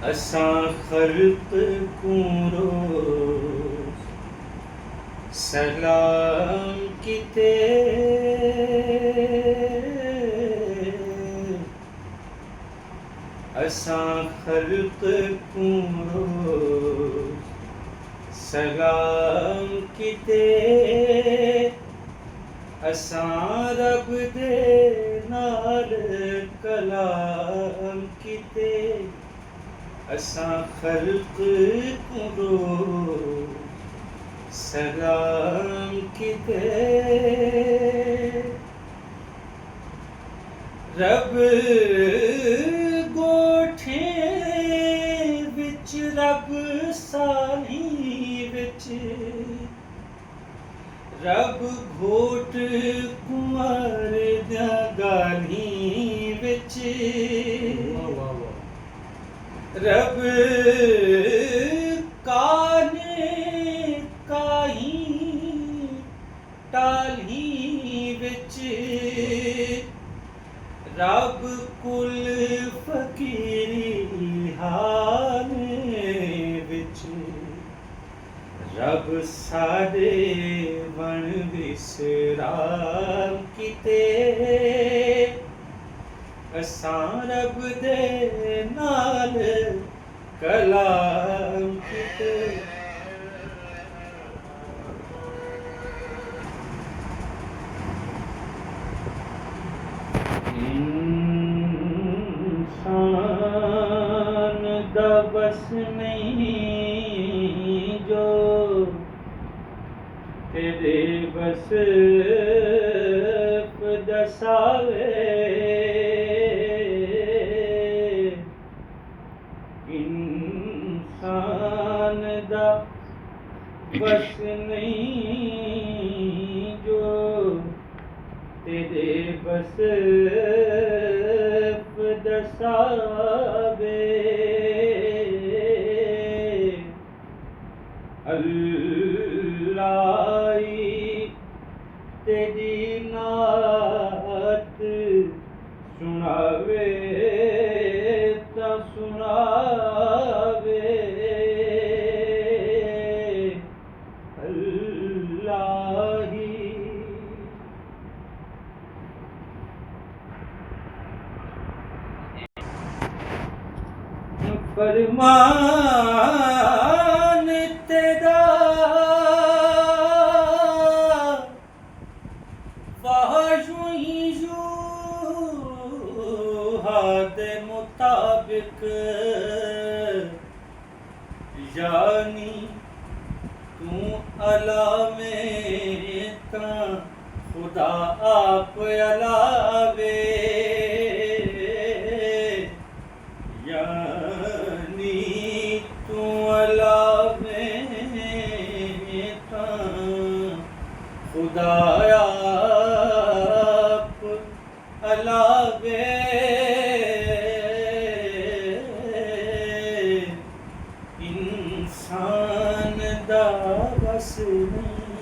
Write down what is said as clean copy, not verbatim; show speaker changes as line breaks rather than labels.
असां ख़ल्क़ को रोज़ सलाम किते, असां ख़ल्क़ को रोज़ सलाम किते, असां रब दे नाल कलाम किते, असां ख़ल्क़ को रोज़ सलाम किते। रब गोठें विच रब साली विच, रब घोट कुंवर दा गाली विच, रब काने काई टाली विच, रब कुल फकीरी हाल विच, रब साडे वण विसराम किते, असां रब दे नाल कलाम किते। इंसान दा बस नहीं जो तेरे बस दसावे, इंसान दा बस नहीं जो तेरे बस दसावे, अल्लाही तेरी नात सुनावे ता सुनावे, अल्लाही। फरमान तेरा हादे मुताबिक, यानी तू अला में ता खुदा आप अलावे, यानी तू अला में ता खुदा आप अलावे, इंसान दा बस नहीं